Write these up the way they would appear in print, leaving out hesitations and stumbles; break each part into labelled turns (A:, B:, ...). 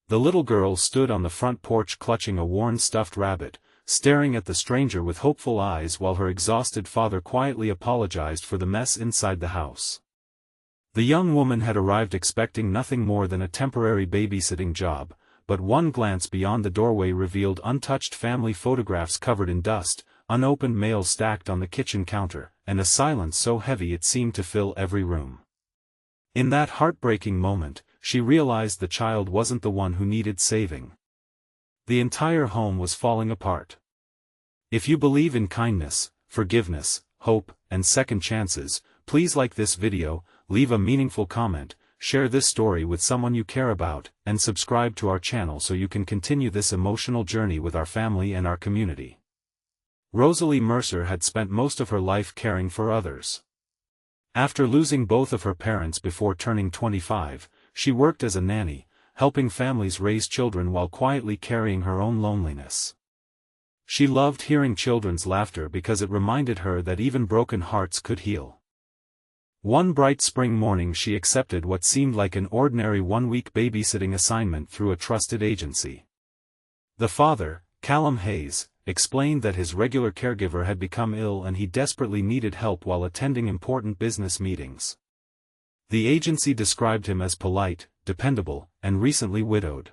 A: The little girl stood on the front porch clutching a worn stuffed rabbit, staring at the stranger with hopeful eyes while her exhausted father quietly apologized for the mess inside the house. The young woman had arrived expecting nothing more than a temporary babysitting job, but one glance beyond the doorway revealed untouched family photographs covered in dust, unopened mail stacked on the kitchen counter, and a silence so heavy it seemed to fill every room. In that heartbreaking moment, she realized the child wasn't the one who needed saving. The entire home was falling apart. If you believe in kindness, forgiveness, hope, and second chances, please like this video, leave a meaningful comment, share this story with someone you care about, and subscribe to our channel so you can continue this emotional journey with our family and our community. Rosalie Mercer had spent most of her life caring for others. After losing both of her parents before turning 25, she worked as a nanny, helping families raise children while quietly carrying her own loneliness. She loved hearing children's laughter because it reminded her that even broken hearts could heal. One bright spring morning she accepted what seemed like an ordinary one-week babysitting assignment through a trusted agency. The father, Callum Hayes, explained that his regular caregiver had become ill and he desperately needed help while attending important business meetings. The agency described him as polite, dependable, and recently widowed.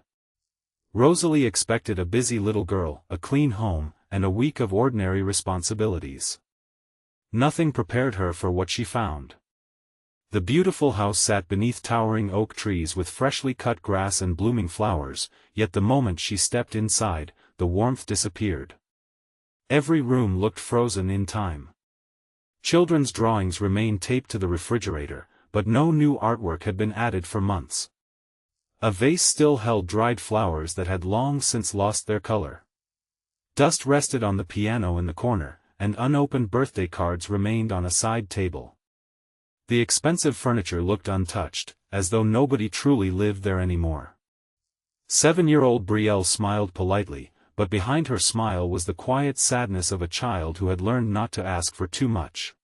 A: Rosalie expected a busy little girl, a clean home, and a week of ordinary responsibilities. Nothing prepared her for what she found. The beautiful house sat beneath towering oak trees with freshly cut grass and blooming flowers, yet the moment she stepped inside, the warmth disappeared. Every room looked frozen in time. Children's drawings remained taped to the refrigerator, but no new artwork had been added for months. A vase still held dried flowers that had long since lost their color. Dust rested on the piano in the corner, and unopened birthday cards remained on a side table. The expensive furniture looked untouched, as though nobody truly lived there anymore. 7-year-old Brielle smiled politely, but behind her smile was the quiet sadness of a child who had learned not to ask for too much.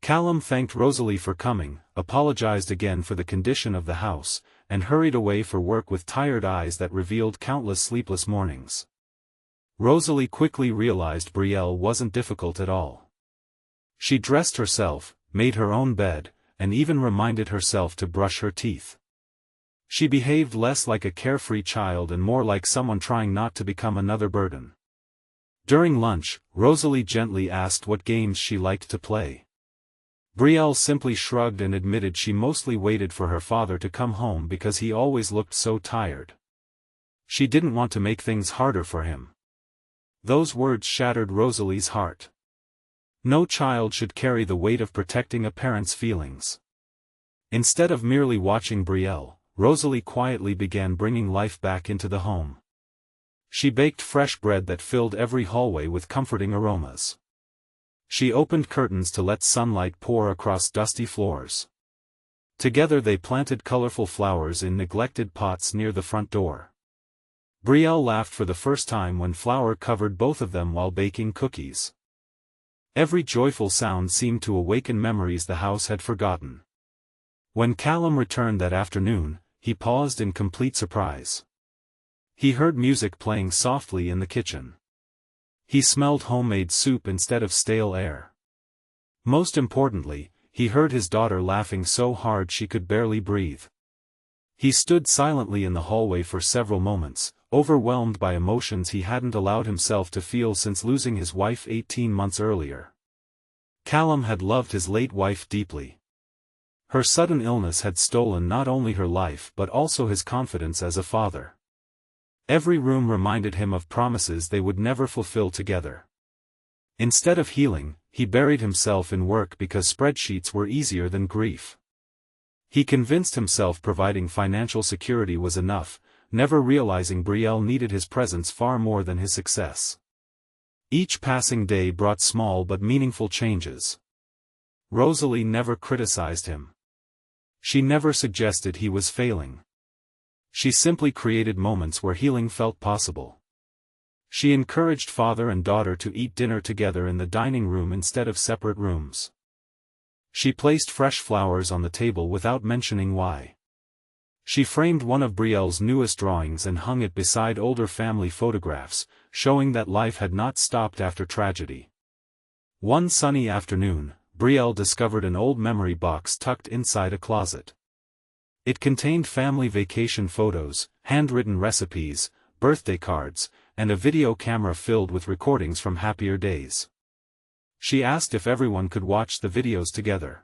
A: Callum thanked Rosalie for coming, apologized again for the condition of the house, and hurried away for work with tired eyes that revealed countless sleepless mornings. Rosalie quickly realized Brielle wasn't difficult at all. She dressed herself, made her own bed, and even reminded herself to brush her teeth. She behaved less like a carefree child and more like someone trying not to become another burden. During lunch, Rosalie gently asked what games she liked to play. Brielle simply shrugged and admitted she mostly waited for her father to come home because he always looked so tired. She didn't want to make things harder for him. Those words shattered Rosalie's heart. No child should carry the weight of protecting a parent's feelings. Instead of merely watching Brielle, Rosalie quietly began bringing life back into the home. She baked fresh bread that filled every hallway with comforting aromas. She opened curtains to let sunlight pour across dusty floors. Together they planted colorful flowers in neglected pots near the front door. Brielle laughed for the first time when flour covered both of them while baking cookies. Every joyful sound seemed to awaken memories the house had forgotten. When Callum returned that afternoon, he paused in complete surprise. He heard music playing softly in the kitchen. He smelled homemade soup instead of stale air. Most importantly, he heard his daughter laughing so hard she could barely breathe. He stood silently in the hallway for several moments, overwhelmed by emotions he hadn't allowed himself to feel since losing his wife 18 months earlier. Callum had loved his late wife deeply. Her sudden illness had stolen not only her life but also his confidence as a father. Every room reminded him of promises they would never fulfill together. Instead of healing, he buried himself in work because spreadsheets were easier than grief. He convinced himself providing financial security was enough, never realizing Brielle needed his presence far more than his success. Each passing day brought small but meaningful changes. Rosalie never criticized him. She never suggested he was failing. She simply created moments where healing felt possible. She encouraged father and daughter to eat dinner together in the dining room instead of separate rooms. She placed fresh flowers on the table without mentioning why. She framed one of Brielle's newest drawings and hung it beside older family photographs, showing that life had not stopped after tragedy. One sunny afternoon, Brielle discovered an old memory box tucked inside a closet. It contained family vacation photos, handwritten recipes, birthday cards, and a video camera filled with recordings from happier days. She asked if everyone could watch the videos together.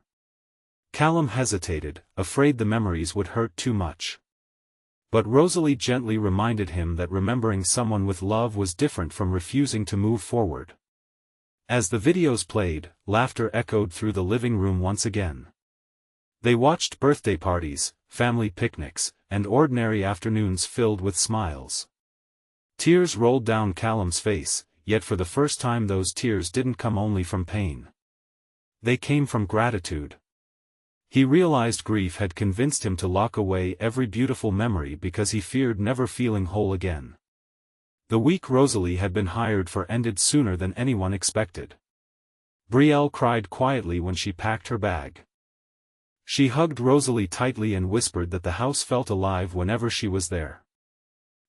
A: Callum hesitated, afraid the memories would hurt too much. But Rosalie gently reminded him that remembering someone with love was different from refusing to move forward. As the videos played, laughter echoed through the living room once again. They watched birthday parties, family picnics, and ordinary afternoons filled with smiles. Tears rolled down Callum's face, yet for the first time those tears didn't come only from pain. They came from gratitude. He realized grief had convinced him to lock away every beautiful memory because he feared never feeling whole again. The week Rosalie had been hired for ended sooner than anyone expected. Brielle cried quietly when she packed her bag. She hugged Rosalie tightly and whispered that the house felt alive whenever she was there.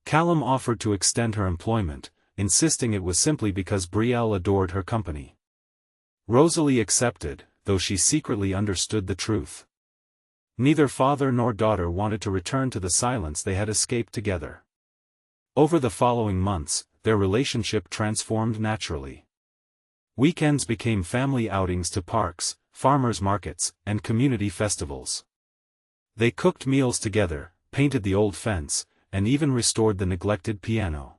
A: Callum offered to extend her employment, insisting it was simply because Brielle adored her company. Rosalie accepted, though she secretly understood the truth. Neither father nor daughter wanted to return to the silence they had escaped together. Over the following months, their relationship transformed naturally. Weekends became family outings to parks, farmers' markets, and community festivals. They cooked meals together, painted the old fence, and even restored the neglected piano.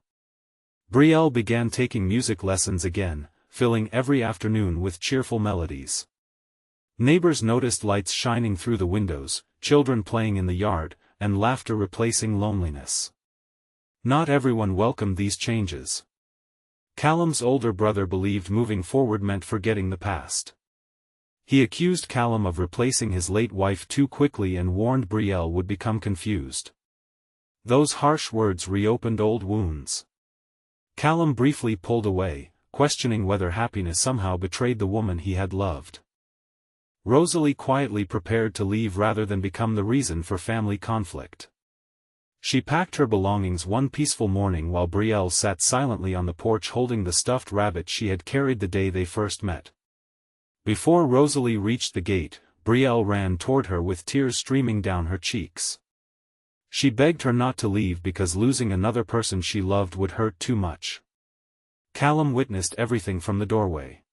A: Brielle began taking music lessons again, filling every afternoon with cheerful melodies. Neighbors noticed lights shining through the windows, children playing in the yard, and laughter replacing loneliness. Not everyone welcomed these changes. Callum's older brother believed moving forward meant forgetting the past. He accused Callum of replacing his late wife too quickly and warned Brielle would become confused. Those harsh words reopened old wounds. Callum briefly pulled away, questioning whether happiness somehow betrayed the woman he had loved. Rosalie quietly prepared to leave rather than become the reason for family conflict. She packed her belongings one peaceful morning while Brielle sat silently on the porch holding the stuffed rabbit she had carried the day they first met. Before Rosalie reached the gate, Brielle ran toward her with tears streaming down her cheeks. She begged her not to leave because losing another person she loved would hurt too much. Callum witnessed everything from the doorway.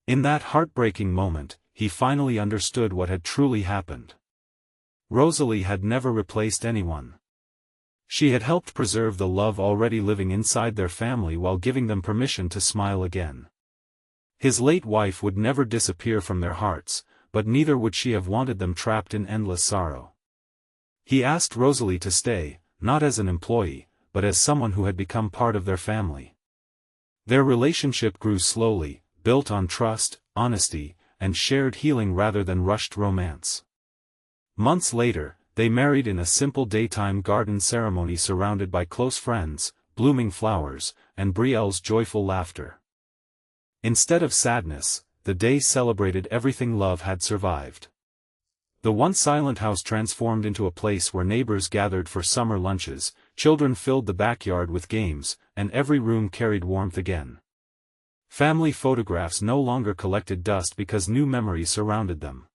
A: In that heartbreaking moment, he finally understood what had truly happened. Rosalie had never replaced anyone. She had helped preserve the love already living inside their family while giving them permission to smile again. His late wife would never disappear from their hearts, but neither would she have wanted them trapped in endless sorrow. He asked Rosalie to stay, not as an employee, but as someone who had become part of their family. Their relationship grew slowly, built on trust, honesty, and shared healing rather than rushed romance. Months later, they married in a simple daytime garden ceremony surrounded by close friends, blooming flowers, and Brielle's joyful laughter. Instead of sadness, the day celebrated everything love had survived. The once silent house transformed into a place where neighbors gathered for summer lunches, children filled the backyard with games, and every room carried warmth again. Family photographs no longer collected dust because new memories surrounded them.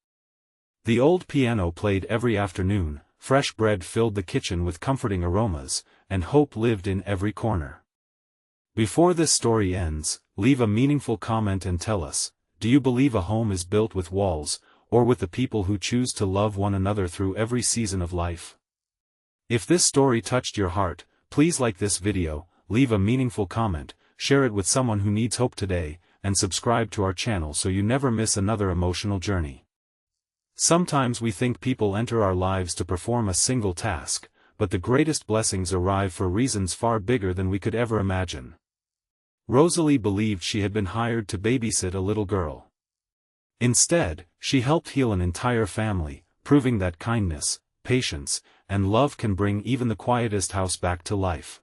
A: The old piano played every afternoon, fresh bread filled the kitchen with comforting aromas, and hope lived in every corner. Before this story ends, leave a meaningful comment and tell us, do you believe a home is built with walls, or with the people who choose to love one another through every season of life? If this story touched your heart, please like this video, leave a meaningful comment, share it with someone who needs hope today, and subscribe to our channel so you never miss another emotional journey. Sometimes we think people enter our lives to perform a single task, but the greatest blessings arrive for reasons far bigger than we could ever imagine. Rosalie believed she had been hired to babysit a little girl. Instead, she helped heal an entire family, proving that kindness, patience, and love can bring even the quietest house back to life.